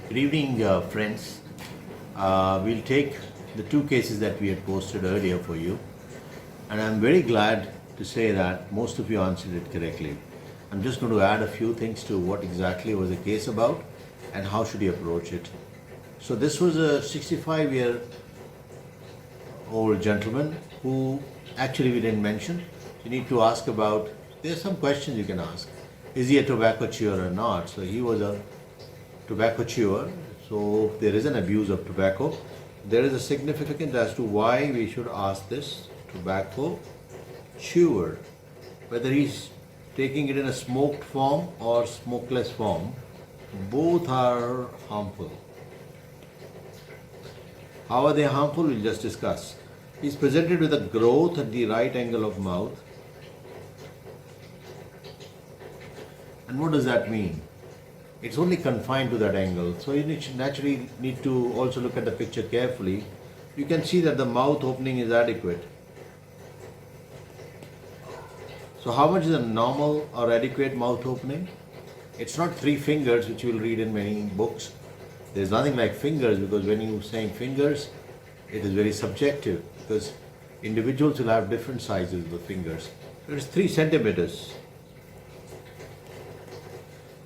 Good evening, friends. We'll take the two cases that we had posted earlier for you, and I'm very glad to say that most of you answered it correctly. I'm just going to add a few things to what exactly was the case about and how should you approach it. So this was a 65-year-old gentleman who actually we didn't mention. You need to ask about, there's some questions you can ask. Is he a tobacco chewer or not? So he was a tobacco chewer, so there is an abuse of tobacco. There is a significance as to why we should ask this tobacco chewer, whether he's taking it in a smoked form or smokeless form, both are harmful. How are they harmful? We'll just discuss. He's presented with a growth at the right angle of mouth. And what does that mean? It's only confined to that angle. So you naturally need to also look at the picture carefully. You can see that the mouth opening is adequate. So how much is a normal or adequate mouth opening? It's not 3 fingers, which you will read in many books. There's nothing like fingers, because when you're saying fingers, it is very subjective, because individuals will have different sizes of the fingers. It's 3 centimeters.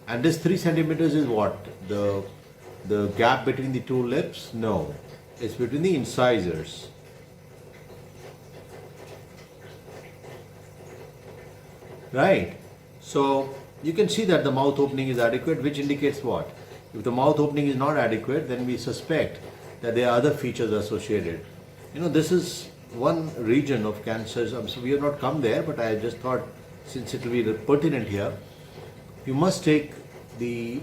And this 3 centimeters is what? The gap between the two lips? No. It's between the incisors. Right. So you can see that the mouth opening is adequate, which indicates what? If the mouth opening is not adequate, then we suspect that there are other features associated. You know, this is one region of cancers. So we have not come there, but I just thought, since it will be pertinent here, you must take the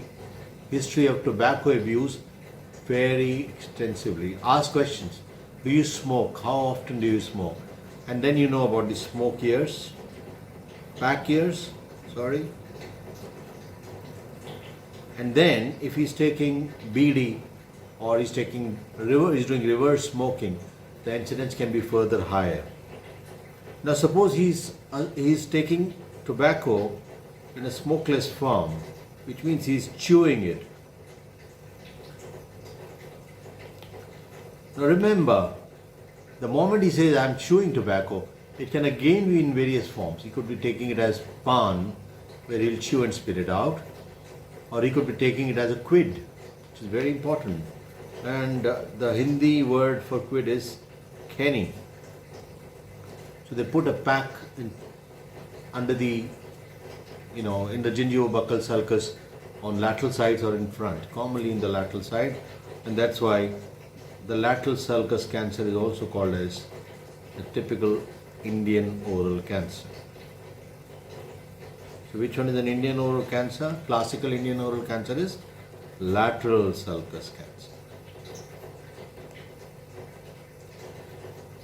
history of tobacco abuse very extensively. Ask questions. Do you smoke? How often do you smoke? And then you know about the smoke years, pack years, And then if he's taking BD or he's doing reverse smoking, the incidence can be further higher. Now suppose he's taking tobacco in a smokeless form, which means he's chewing it. Now remember, the moment he says I'm chewing tobacco, it can again be in various forms. He could be taking it as pan, where he'll chew and spit it out, or he could be taking it as a quid, which is very important. And the Hindi word for quid is kenny. So they put a pack under the in the gingivobuccal sulcus on lateral sides or in front, commonly in the lateral side, and that's why the lateral sulcus cancer is also called as a typical Indian oral cancer. So which one is an Indian oral cancer? Classical Indian oral cancer is lateral sulcus cancer.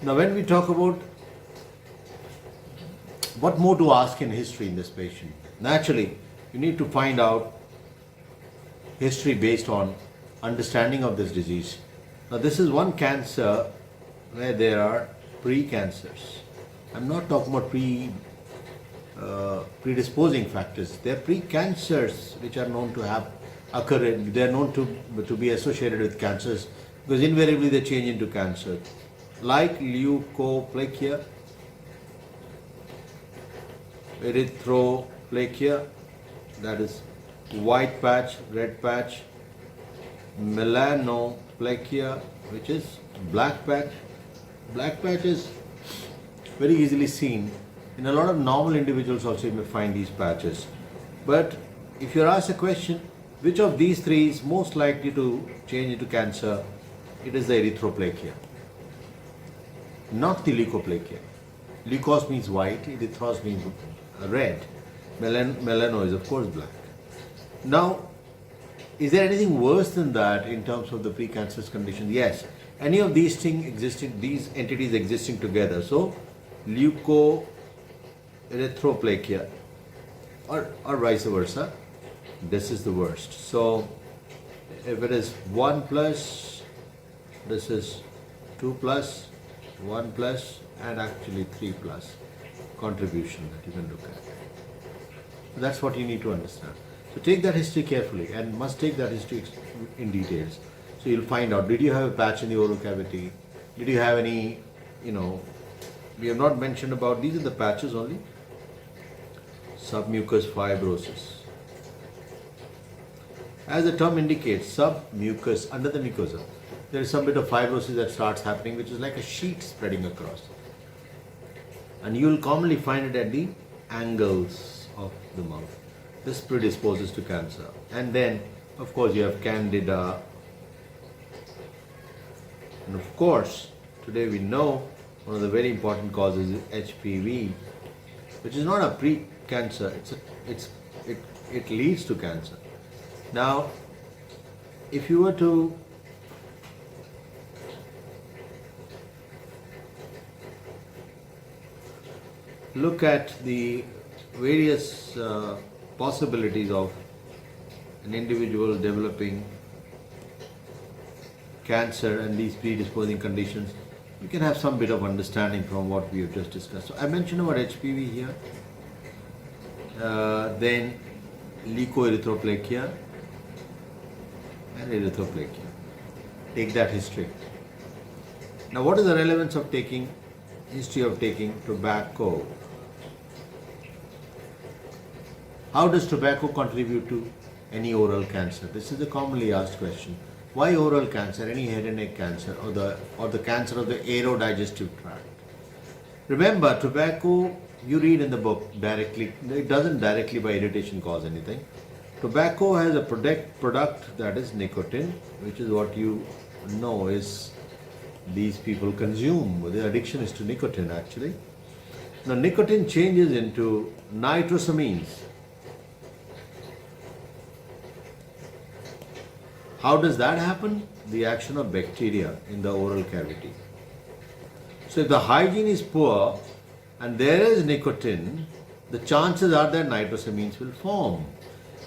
Now when we talk about what more to ask in history in this patient, naturally, you need to find out history based on understanding of this disease. Now, this is one cancer where there are precancers. I'm not talking about predisposing factors. There are precancers which are known to have occurred. They are known to be associated with cancers, because invariably they change into cancer, like leukoplakia, erythroplakia, that is white patch, red patch, melanoplakia, which is black patch. Black patch is very easily seen. In a lot of normal individuals also you may find these patches. But if you're asked a question, which of these 3 is most likely to change into cancer, it is the erythroplakia, not the leukoplakia. Leukos means white, erythros means red. Melano is of course black. Now, is there anything worse than that in terms of the precancerous condition? Yes. Any of these these entities existing together. So, leukoerythroplakia or vice versa, this is the worst. So, if it is 1 plus, this is 2 plus, 1 plus, and actually 3 plus contribution that you can look at. That's what you need to understand. So take that history carefully and must take that history in details. So you'll find out, did you have a patch in the oral cavity? Did you have any, we have not mentioned about, these are the patches only. Submucous fibrosis. As the term indicates, submucous, under the mucosa, there is some bit of fibrosis that starts happening, which is like a sheet spreading across. And you will commonly find it at the angles of the mouth. This predisposes to cancer. And then, of course, you have candida. And of course, today we know one of the very important causes is HPV, which is not a pre-cancer, it leads to cancer. Now, if you were to look at the various possibilities of an individual developing cancer and these predisposing conditions, you can have some bit of understanding from what we have just discussed. So I mentioned about HPV here, then leukoerythroplakia and erythroplakia. Take that history. Now, what is the relevance of history of taking tobacco? How does tobacco contribute to any oral cancer? This is a commonly asked question. Why oral cancer, any head and neck cancer, or the cancer of the aerodigestive tract? Remember, tobacco, you read in the book directly, it doesn't directly by irritation cause anything. Tobacco has a product that is nicotine, which is what you know is these people consume. Their addiction is to nicotine actually. Now nicotine changes into nitrosamines. How does that happen? The action of bacteria in the oral cavity. So if the hygiene is poor and there is nicotine, the chances are that nitrosamines will form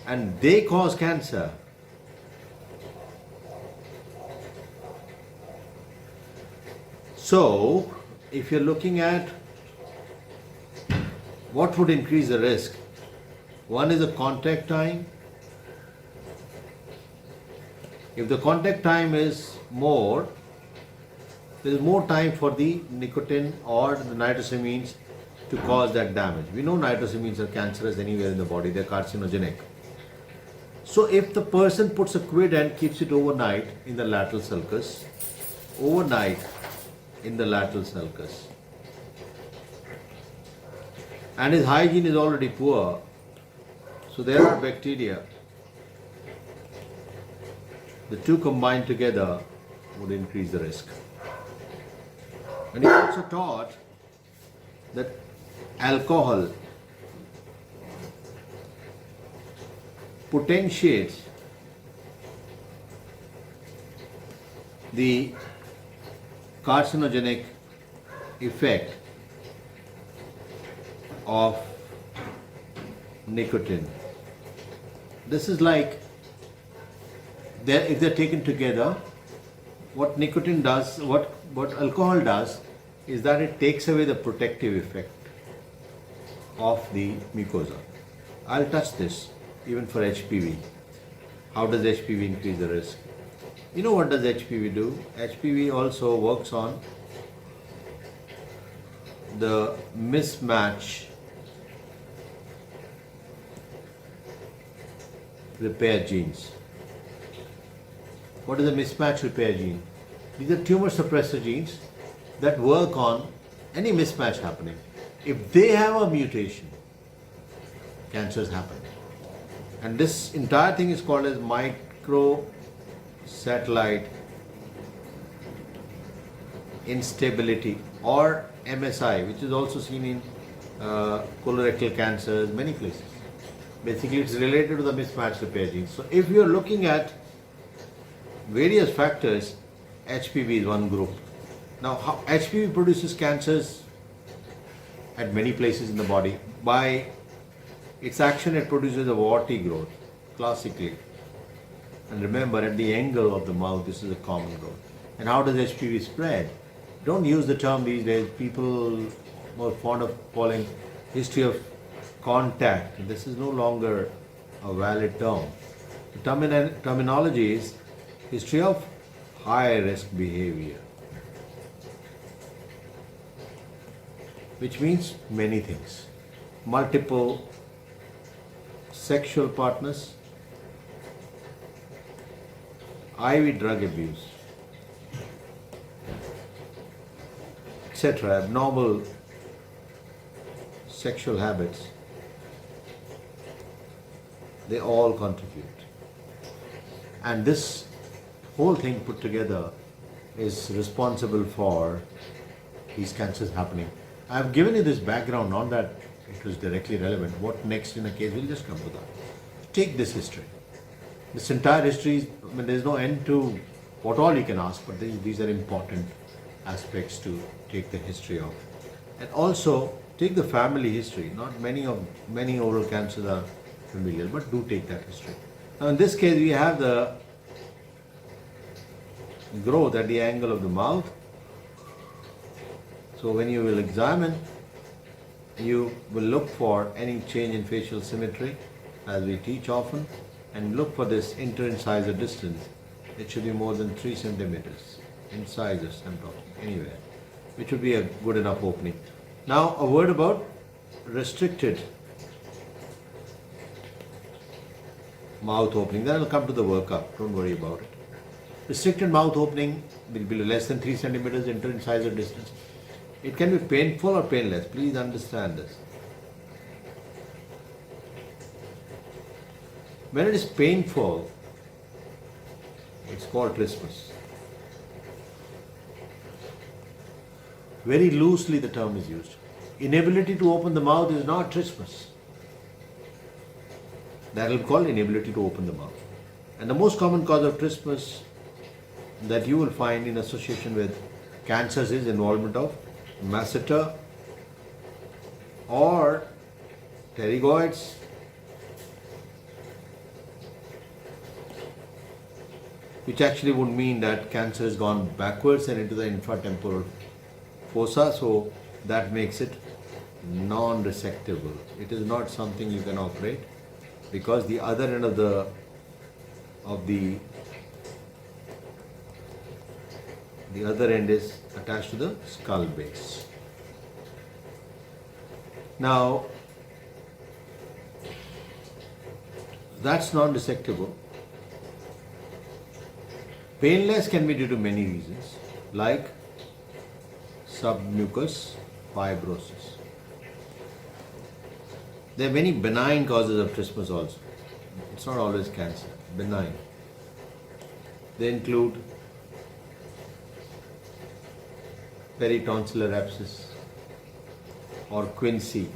and they cause cancer. So if you're looking at what would increase the risk, one is the contact time. If the contact time is more, there is more time for the nicotine or the nitrosamines to cause that damage. We know nitrosamines are cancerous anywhere in the body, they are carcinogenic. So if the person puts a quid and keeps it overnight in the lateral sulcus, and his hygiene is already poor, so there are bacteria, the two combined together would increase the risk. And he also taught that alcohol potentiates the carcinogenic effect of nicotine. This is like, if they're taken together, what nicotine does, what alcohol does is that it takes away the protective effect of the mucosa. I'll touch this even for HPV. How does HPV increase the risk? You know what does HPV do? HPV also works on the mismatch repair genes. What is a mismatch repair gene? These are tumor suppressor genes that work on any mismatch happening. If they have a mutation, cancers happen. And this entire thing is called as microsatellite instability, or MSI, which is also seen in colorectal cancers, many places. Basically, it's related to the mismatch repair genes. So if you are looking at various factors, HPV is one group. Now, HPV produces cancers at many places in the body. By its action, it produces a warty growth, classically. And remember, at the angle of the mouth, this is a common growth. And how does HPV spread? Don't use the term these days. People more fond of calling history of contact. This is no longer a valid term. The terminology is history of high risk behavior, which means many things. Multiple sexual partners, IV drug abuse, etc., abnormal sexual habits, they all contribute. And this whole thing put together is responsible for these cancers happening. I have given you this background, not that it was directly relevant. What next in a case, we'll just come to that. Take this history. This entire history, I mean, there's no end to what all you can ask, but these are important aspects to take the history of. And also, take the family history. Not many oral cancers are familial, but do take that history. Now in this case, we have the growth at the angle of the mouth. So when you will examine, you will look for any change in facial symmetry, as we teach often, and look for this inter-incisor distance. It should be more than 3 centimeters, incisors I'm talking, anywhere, which would be a good enough opening. Now a word about restricted mouth opening. Then I'll come to the workup, don't worry about it. Restricted mouth opening will be less than 3 centimeters inter-incisor distance. It can be painful or painless, please understand this. When it is painful, it's called trismus. Very loosely the term is used. Inability to open the mouth is not trismus. That will be called inability to open the mouth. And the most common cause of trismus that you will find in association with cancers is involvement of masseter or pterygoids, which actually would mean that cancer has gone backwards and into the infratemporal fossa, so that makes it non-resectable. It is not something you can operate because the other end of the other end is attached to the skull base. Now, that's non-resectable. Painless can be due to many reasons, like submucous fibrosis. There are many benign causes of trismus also. It's not always cancer, benign. They include peritonsillar abscess or quinsy,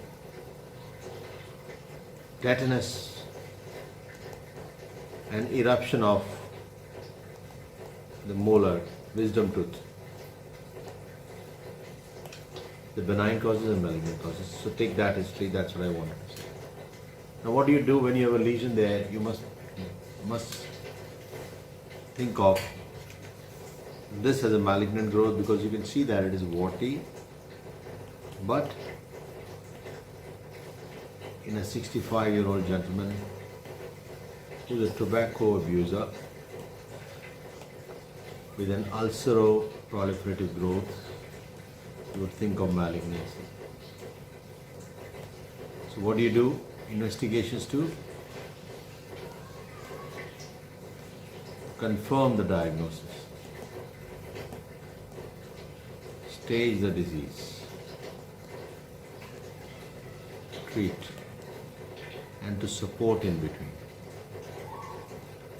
tetanus, and eruption of the molar, wisdom tooth. The benign causes and malignant causes. So take that history, that's what I wanted to say. Now what do you do when you have a lesion there? You must think of this as a malignant growth because you can see that it is warty, but in a 65-year-old gentleman who is a tobacco abuser with an ulcero-proliferative growth, you would think of malignancy. So what do? Investigations to confirm the diagnosis, stage the disease, treat, and to support in between.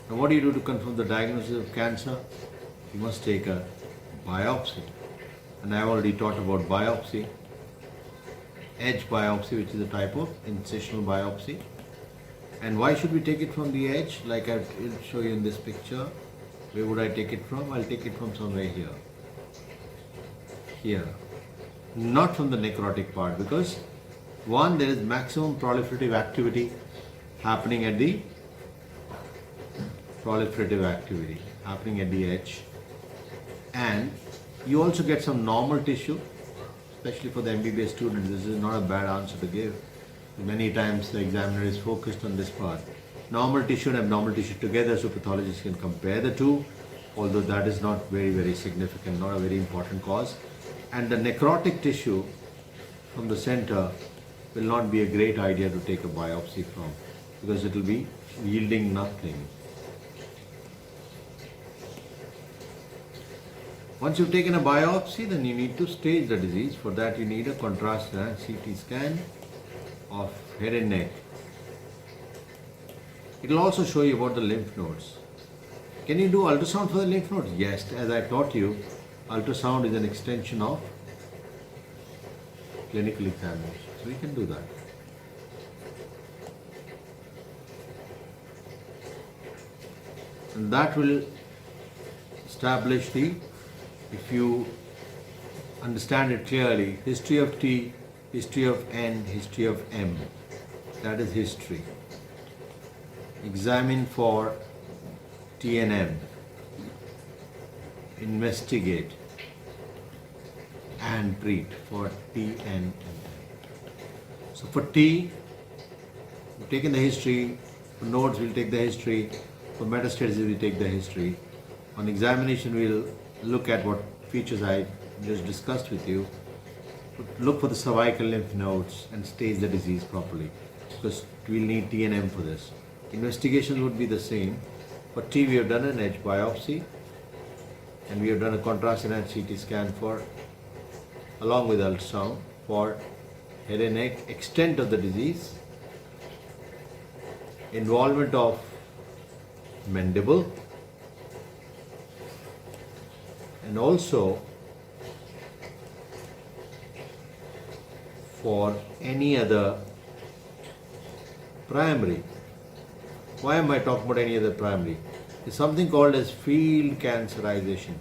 Now what do you do to confirm the diagnosis of cancer? You must take a biopsy. And I have already taught about biopsy, edge biopsy, which is a type of incisional biopsy. And why should we take it from the edge? Like I will show you in this picture. Where would I take it from? I'll take it from somewhere here. Here. Not from the necrotic part, because one, there is maximum proliferative activity happening at the edge. And you also get some normal tissue, especially for the MBBS students. This is not a bad answer to give. Many times the examiner is focused on this part. Normal tissue and abnormal tissue together, so pathologists can compare the two, although that is not very significant, not a very important cause. And the necrotic tissue from the center will not be a great idea to take a biopsy from, because it will be yielding nothing. Once you've taken a biopsy, then you need to stage the disease. For that you need a contrast CT scan of head and neck. It will also show you about the lymph nodes. Can you do ultrasound for the lymph nodes? Yes, as I taught you, ultrasound is an extension of clinical examination. So we can do that. And that will establish the, if you understand it clearly, history of T, history of N, history of M. That is history. Examine for T and M. Investigate and treat for T and M. So for T, we've taken the history. For nodes, we'll take the history. For metastasis, we take the history. On examination, we'll look at what features I just discussed with you. Look for the cervical lymph nodes and stage the disease properly, because we'll need T and M for this. Investigations would be the same. For T, we have done an edge biopsy, and we have done a contrast enhanced CT scan for, along with ultrasound, for head and neck, extent of the disease, involvement of mandible, and also for any other primary. Why am I talking about any other primary? It's something called as field cancerization,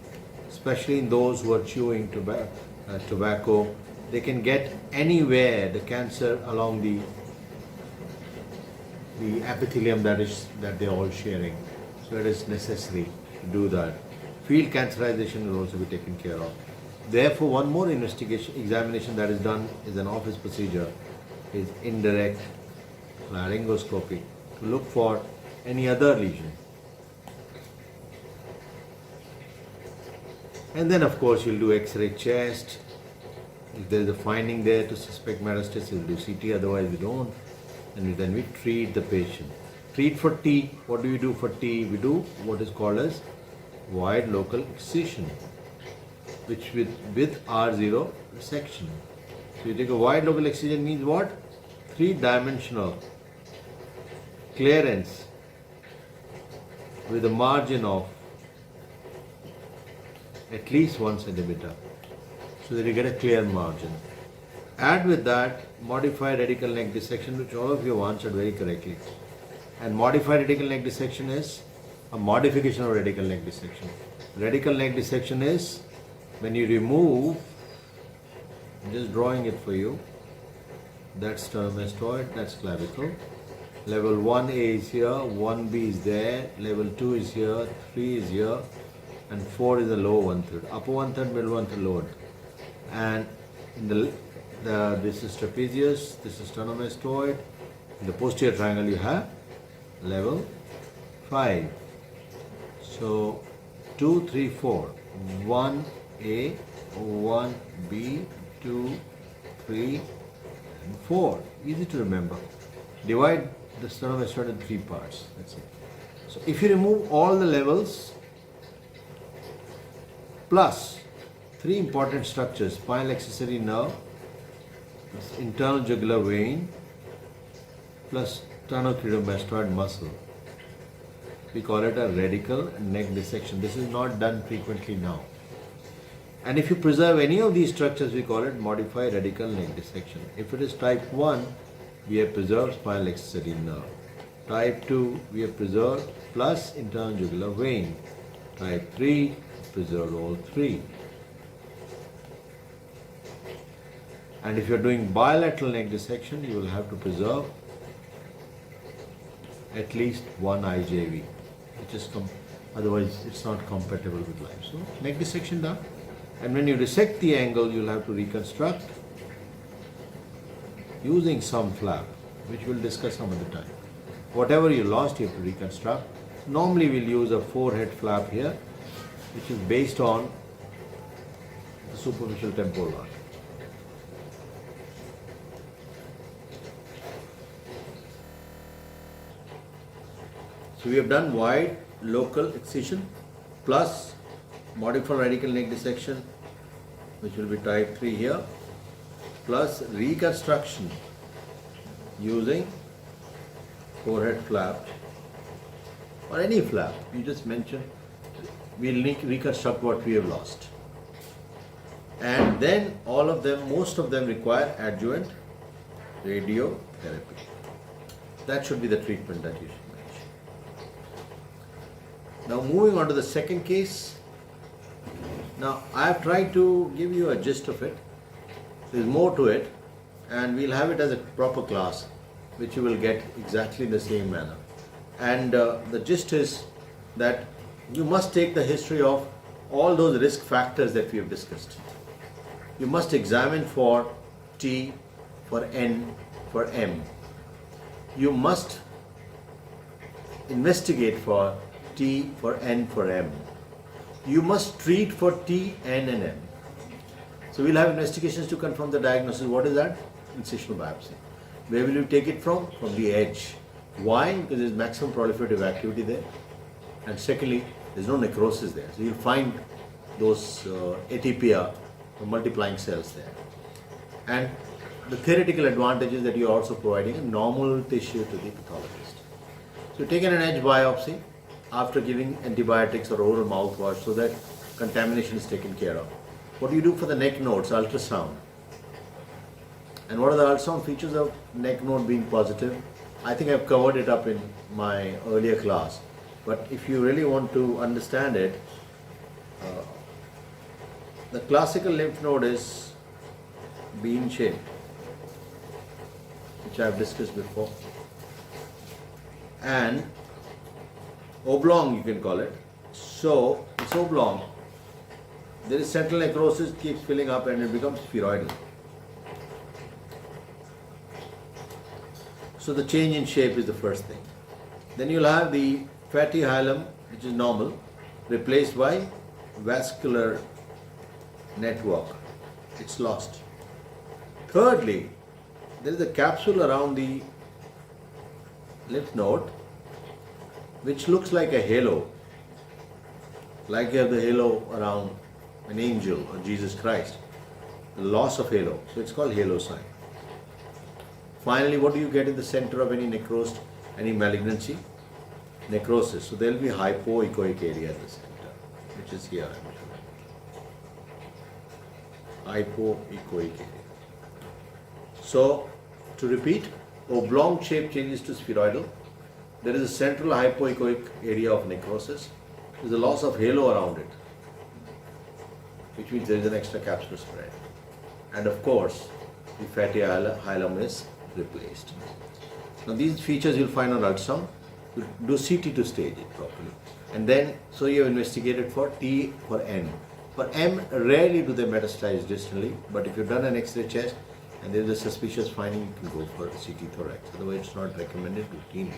especially in those who are chewing tobacco. They can get anywhere the cancer along the epithelium that they're all sharing. So it is necessary to do that. Field cancerization will also be taken care of. Therefore, one more examination that is done is an office procedure, is indirect laryngoscopy, to look for any other lesion. And then of course you'll do X-ray chest. If there is a finding there to suspect metastasis, we'll do CT, otherwise we don't. And then we treat the patient. Treat for T. What do we do for T? We do what is called as wide local excision, which with R0 resection. So you take a wide local excision means what? 3-dimensional clearance with a margin of at least 1 centimeter, so that you get a clear margin. Add with that modified radical neck dissection, which all of you have answered very correctly. And modified radical neck dissection is a modification of radical neck dissection. Radical neck dissection is when you remove, I'm just drawing it for you, that's sternemastoid, that's clavicle. Level 1A is here, 1B is there, level 2 is here, 3 is here, and 4 is the lower 1/3. Upper 1/3, middle 1/3, lower. And in this is trapezius, this is sternemastoid. In the posterior triangle you have level 5. So 2, 3, 4. 1A, 1B, 2, 3, and 4. Easy to remember. Divide the sternemastoid in 3 parts. That's it. So if you remove all the levels plus 3 important structures, spinal accessory nerve, plus internal jugular vein, plus sternocleidomastoid muscle, we call it a radical neck dissection. This is not done frequently now. And if you preserve any of these structures, we call it modified radical neck dissection. If it is type 1, we have preserved spinal accessory nerve. Type 2, we have preserved plus internal jugular vein. Type 3, preserved all 3. And if you are doing bilateral neck dissection, you will have to preserve at least 1 IJV, which is otherwise it's not compatible with life. So neck dissection done. And when you dissect the angle, you'll have to reconstruct using some flap. which we'll discuss some other time. Whatever you lost, you have to reconstruct. Normally we'll use a forehead flap here, which is based on the superficial temporal arch. So we have done wide local excision plus modified radical neck dissection, which will be type 3 here, plus reconstruction using forehead flap or any flap. You just mention, we'll reconstruct what we have lost. And then all of them, most of them require adjuvant radiotherapy. That should be the treatment that you should mention. Now moving on to the second case. Now I have tried to give you a gist of it. There's more to it, and we'll have it as a proper class, which you will get exactly in the same manner. And the gist is that you must take the history of all those risk factors that we have discussed. You must examine for T, for N, for M. You must investigate for T, for N, for M. You must treat for T, N and M. So we'll have investigations to confirm the diagnosis. What is that? Incisional biopsy. Where will you take it from? From the edge. Why? Because there's maximum proliferative activity there. And secondly, there's no necrosis there. So you'll find those atypia, multiplying cells there. And the theoretical advantage is that you're also providing a normal tissue to the pathologist. So you've taken an edge biopsy after giving antibiotics or oral mouthwash so that contamination is taken care of. What do you do for the neck nodes? Ultrasound. And what are the ultrasound features of neck node being positive? I think I've covered it up in my earlier class. But if you really want to understand it, the classical lymph node is bean shaped, which I have discussed before, and oblong you can call it. So it's oblong. There is central necrosis, keeps filling up and it becomes spheroidal. So the change in shape is the first thing. Then you'll have the fatty hilum, which is normal, replaced by vascular network. It's lost. Thirdly, there is a capsule around the lymph node which looks like a halo, like you have the halo around an angel or Jesus Christ. The loss of halo. So it's called halo sign. Finally, what do you get in the center of any necrosis, any malignancy? Necrosis. So there will be hypoechoic area at the center, which is here. Hypoechoic area. So, to repeat, oblong shape changes to spheroidal. There is a central hypoechoic area of necrosis. There is a loss of halo around it, which means there is an extra capsular spread. And of course, the fatty hilum is replaced. Now these features you'll find on ultrasound. You do CT to stage it properly. And then, so you have investigated for T, for N. For M, rarely do they metastasize distally, but if you've done an X-ray chest and there's a suspicious finding, you can go for CT thorax. Otherwise, it's not recommended routinely.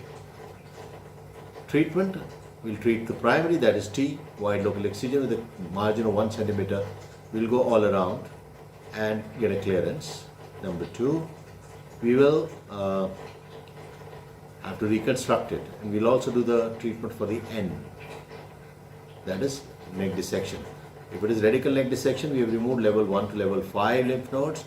Treatment, we'll treat the primary, that is T, wide local excision with a margin of 1 centimeter. We'll go all around and get a clearance. Number 2, we will have to reconstruct it, and we'll also do the treatment for the N, that is neck dissection. If it is radical neck dissection, we have removed level 1 to level 5 lymph nodes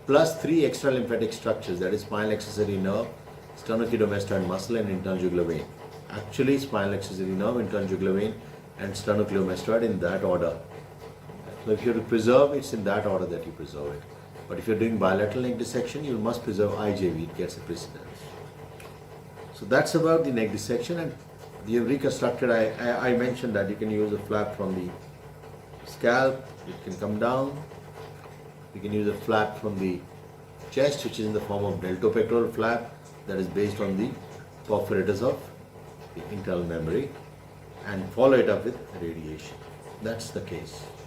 plus 3 extra lymphatic structures, that is spinal accessory nerve, sternocleidomastoid muscle and internal jugular vein. Actually, spinal accessory nerve, internal jugular vein and sternocleidomastoid in that order. So if you have to preserve, it's in that order that you preserve it. But if you're doing bilateral neck dissection, you must preserve IJV, it gets a precedence. So that's about the neck dissection, and you have reconstructed. I mentioned that you can use a flap from the scalp, it can come down. You can use a flap from the chest, which is in the form of deltopectoral flap, that is based on the perforators of the internal memory, and follow it up with radiation. That's the case.